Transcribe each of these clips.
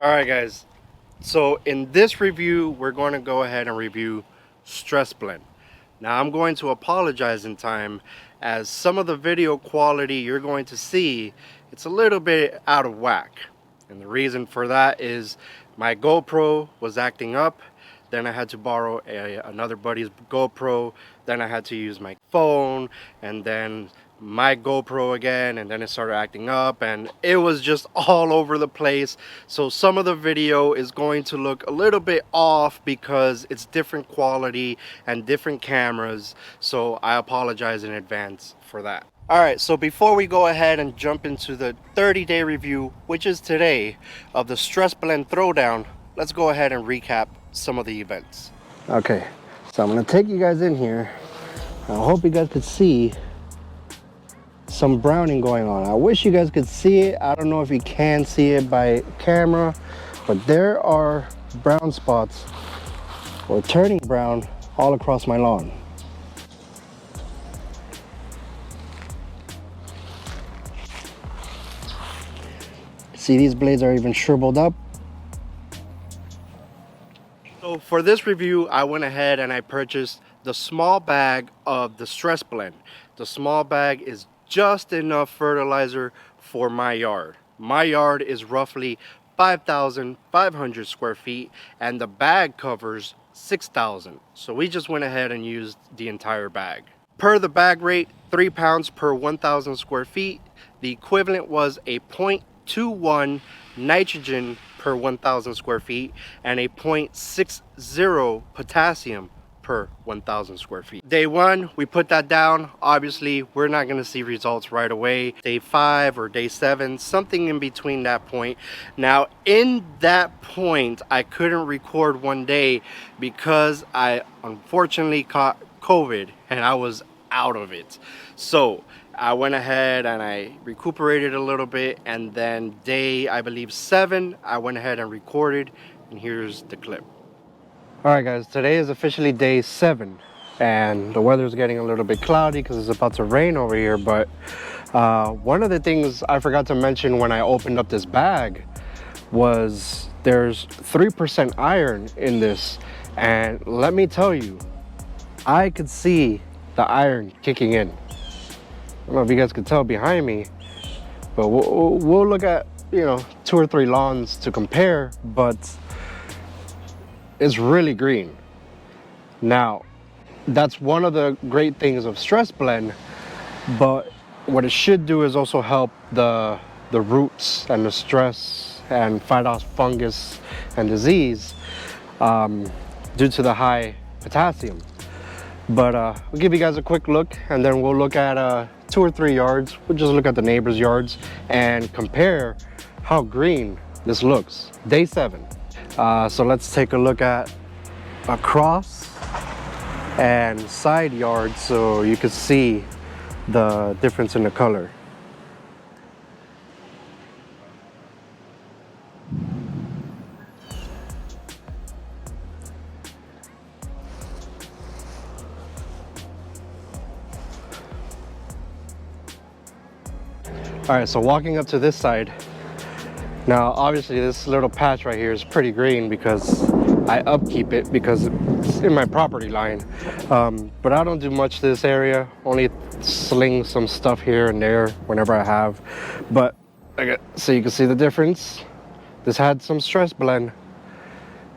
All right, guys. So in this review, we're going to go ahead and review Stress Blend. Now I'm going to apologize in time, as some of the video quality you're going to see, it's a little bit out of whack. And the reason for that is my GoPro was acting up. Then I had to borrow another buddy's GoPro. Then I had to use my phone, and then my GoPro again, and then it started acting up, and it was just all over the place. So some of the video is going to look a little bit off because it's different quality and different cameras. So I apologize in advance for that. Alright, so before we go ahead and jump into the 30-day review, which is today, of the Stress Blend Throwdown, let's go ahead and recap some of the events. Okay, so I'm going to take you guys in here. I hope you guys could see some browning going on. I wish you guys could see it. I don't know if you can see it by camera, but there are brown spots, or turning brown, all across my lawn. See, these blades are even shriveled up. So for this review, I went ahead and I purchased the small bag of the Stress Blend. The small bag is just enough fertilizer for my yard. My yard is roughly 5,500 square feet, and the bag covers 6,000. So we just went ahead and used the entire bag. Per the bag rate, 3 pounds per 1,000 square feet. The equivalent was a 0.21 nitrogen per 1,000 square feet and a 0.60 potassium per 1,000 square feet. Day one, we put that down. Obviously, we're not going to see results right away. Day 5 or day 7, something in between that point. Now, in that point, I couldn't record one day because I unfortunately caught COVID and I was out of it. So I went ahead and I recuperated a little bit, and then day, I believe 7, I went ahead and recorded, and here's the clip. All right, guys, today is officially day 7, and the weather's getting a little bit cloudy because it's about to rain over here. But one of the things I forgot to mention when I opened up this bag was there's 3% iron in this, and let me tell you, I could see the iron kicking in. I don't know if you guys can tell behind me, but we'll look at, 2 or 3 lawns to compare, but it's really green. Now, that's one of the great things of Stress Blend, but what it should do is also help the roots and the stress and fight off fungus and disease due to the high potassium. But we'll give you guys a quick look, and then we'll look at 2 or 3 yards. We'll just look at the neighbors' yards and compare how green this looks. Day 7. So let's take a look at across and side yards so you can see the difference in the color. All right, so walking up to this side, now obviously this little patch right here is pretty green because I upkeep it because it's in my property line. But I don't do much to this area, only sling some stuff here and there whenever I have. But so you can see the difference. This had some Stress Blend,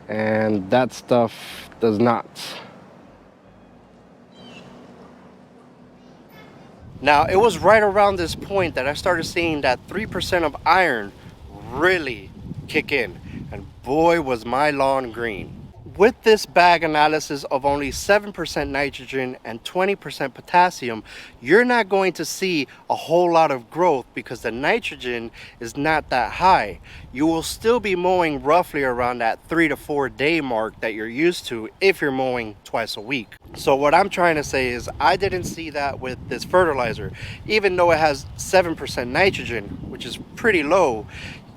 and that stuff does not. Now, it was right around this point that I started seeing that 3% of iron really kick in, and boy was my lawn green. With this bag analysis of only 7% nitrogen and 20% potassium, you're not going to see a whole lot of growth because the nitrogen is not that high. You will still be mowing roughly around that 3 to 4 day mark that you're used to if you're mowing twice a week. So what I'm trying to say is I didn't see that with this fertilizer. Even though it has 7% nitrogen, which is pretty low,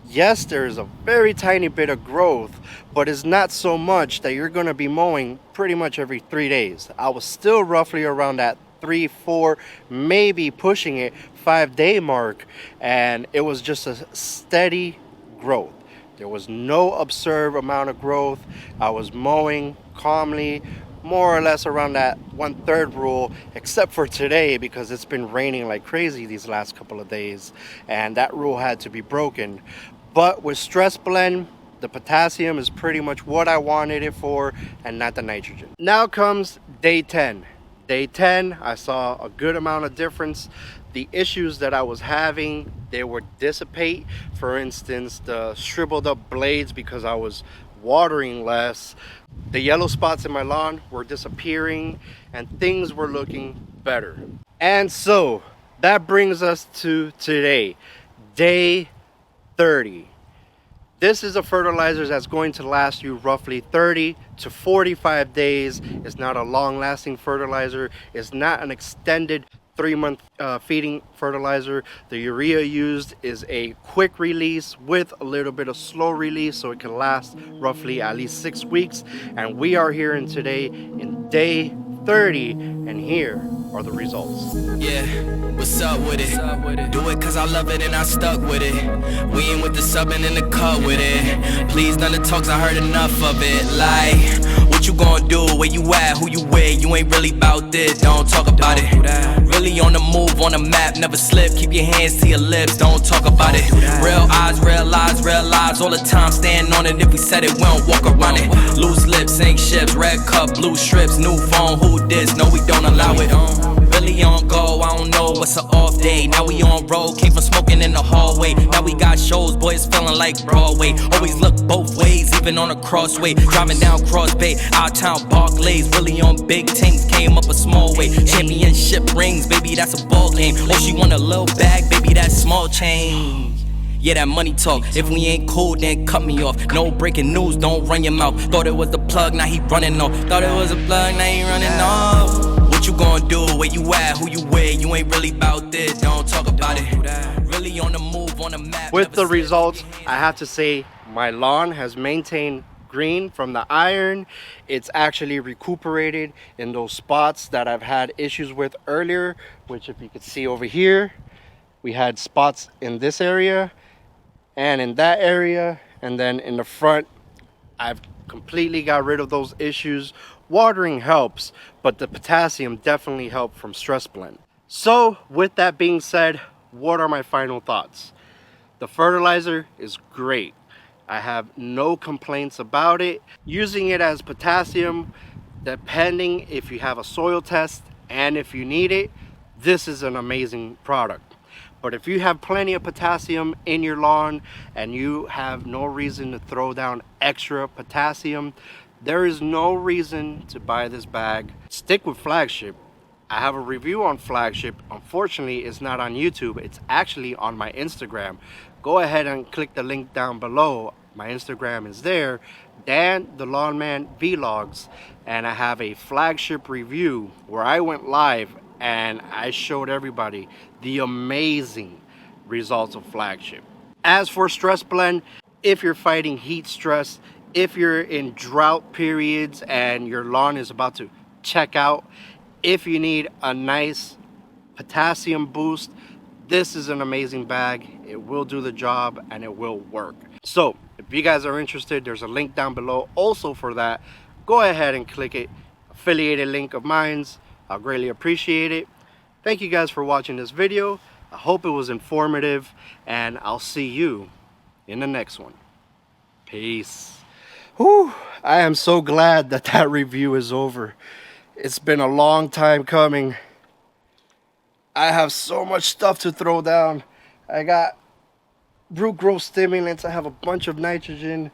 yes, there's a very tiny bit of growth, but it's not so much that you're going to be mowing pretty much every 3 days. I was still roughly around that 3, 4, maybe pushing it 5 day mark, and it was just a steady growth. There was no observed amount of growth. I was mowing calmly, more or less around that 1/3 rule, except for today because it's been raining like crazy these last couple of days, and that rule had to be broken. But with Stress Blend, the potassium is pretty much what I wanted it for and not the nitrogen. Now comes day 10. Day 10, I saw a good amount of difference. The issues that I was having, they would dissipate. For instance, the shriveled up blades because I was watering less. The yellow spots in my lawn were disappearing and things were looking better. And so that brings us to today, day 30. This is a fertilizer that's going to last you roughly 30 to 45 days. It's not a long-lasting fertilizer. It's not an extended 3-month feeding fertilizer. The urea used is a quick release with a little bit of slow release, so it can last roughly at least 6 weeks. And we are here in today in day 30, and here are the results. Yeah, what's up with it? Do it cause I love it and I stuck with it. We ain't with the subbing in the cut with it. Please none of the talks, I heard enough of it. Like, what you gonna do? Where you at? Who you with? You ain't really about this, don't talk about it. Really on the move, on the map, never slip. Keep your hands to your lips, don't talk about it. Real eyes, real lies all the time. Stand on it, if we said it, we don't walk around it. Loose lips, sink ships, red cup, blue strips, new phone, who this? No, we don't allow it. Really on go, I don't know what's an off day. Now we on road, came from smoking in the hallway. Now we got shows, boys feeling like Broadway. Always look both ways, even on a crossway. Driving down Cross Bay, out town Barclays. Really on big things, came up a small way. Championship rings, baby, that's a ball game. Oh, she want a little bag, baby, that's small change. Yeah, that money talk. If we ain't cool, then cut me off. No breaking news, don't run your mouth. Thought it was the plug, now he running off. Thought it was a plug, now he running off. What you gonna do? Where you at? Who you with? You ain't really about this, don't talk about it. Really on the move, on the map. With the results, I have to say my lawn has maintained green from the iron. It's actually recuperated in those spots that I've had issues with earlier, which if you could see over here, we had spots in this area and in that area, and then in the front I've completely got rid of those issues. Watering helps, but the potassium definitely helped from Stress Blend. So with that being said, what are my final thoughts? The fertilizer is great. I have no complaints about it. Using it as potassium, depending if you have a soil test and if you need it, this is an amazing product. But if you have plenty of potassium in your lawn and you have no reason to throw down extra potassium, there is no reason to buy this bag. Stick with Flagship. I have a review on Flagship. Unfortunately, it's not on YouTube. It's actually on my Instagram. Go ahead and click the link down below. My Instagram is there. Dan the Lawnman Vlogs. And I have a Flagship review where I went live and I showed everybody the amazing results of Flagship. As for Stress Blend, if you're fighting heat stress, if you're in drought periods and your lawn is about to check out, if you need a nice potassium boost, this is an amazing bag. It will do the job and it will work. So if you guys are interested, there's a link down below also for that. Go ahead and click it. Affiliated link of mine's. I'll greatly appreciate it. Thank you guys for watching this video. I hope it was informative, and I'll see you in the next one. Peace. Whew, I am so glad that that review is over. It's been a long time coming. I have so much stuff to throw down. I got root growth stimulants. I have a bunch of nitrogen.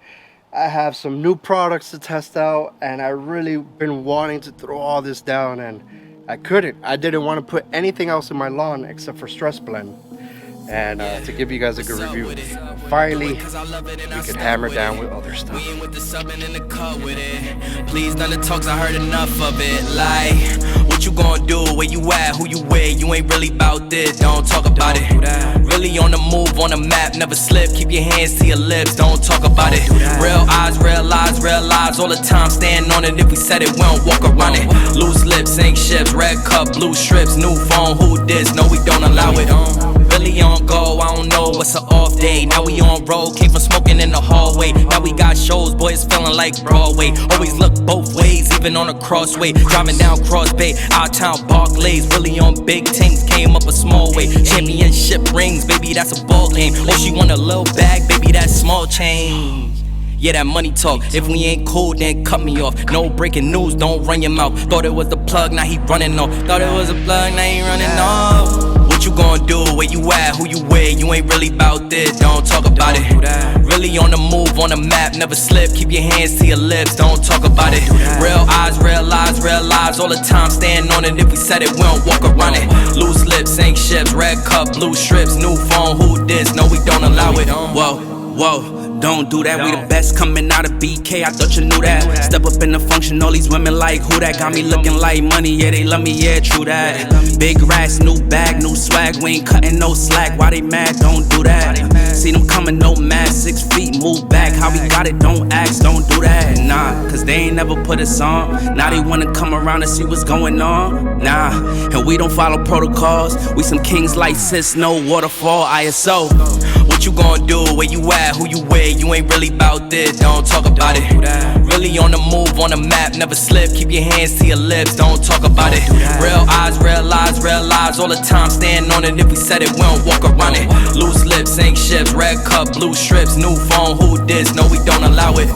I have some new products to test out, and I really been wanting to throw all this down, and I couldn't. I didn't want to put anything else in my lawn except for Stress Blend, and to give you guys a good review. Finally, we could hammer down with other stuff. We ain't with the subbing in the cut with it. Please none of the talks, I heard enough of it. Like, what you gonna do? Where you at? Who you with? You ain't really about this, don't talk about it. Really on the move, on the map, never slip. Keep your hands to your lips, don't talk about it. Real eyes, real lies all the time. Stand on it, if we said it, we don't walk around it. Loose lips, sink ships, red cup, blue strips, new phone, who this? No, we don't allow it. really on go. I don't know what's an off day. Now we on road, came from smoking in the hallway. Now we got shows, boys feeling like Broadway. Always look both ways, even on a crossway. Driving down Cross Bay, out town Barclays. Really on big things, came up a small way. Championship rings, baby, that's a ball game. Oh, she want a little bag, baby, that's small change. Yeah, that money talk. If we ain't cool, then cut me off. No breaking news, don't run your mouth. Thought it was the plug, now he running off. Thought it was a plug, now he running off. What you gonna do? Where you at? Who you with? You ain't really bout this, don't talk about it. Really on the move, on the map, never slip. Keep your hands to your lips, don't talk about it. Real eyes, real lives, all the time. Stand on it, if we said it, we don't walk around it. Loose lips, ain't ships, red cup, blue strips, new phone, who this? No, we don't allow it. Whoa, whoa. Don't do that, we the best coming out of BK, I thought you knew that. Step up in the function, all these women like who that. Got me looking like money, yeah, they love me, yeah, true that. Big racks, new bag, new swag, we ain't cutting no slack. Why they mad? Don't do that. See them coming, no mad, 6 feet, move back. How we got it, don't ask, don't do that. Nah, cause they ain't never put us on. Now they wanna come around and see what's going on. Nah, and we don't follow protocols. We some kings like sis, no waterfall, ISO. What you gonna do? Where you at? Who you with? You ain't really bout this, don't talk about it. Really on the move, on the map, never slip. Keep your hands to your lips, don't talk about it. Real eyes, real lives, all the time. Stand on it, if we said it, we don't walk around it. Loose lips, ain't ships, red cup, blue strips, new phone, who this? No, we don't allow it.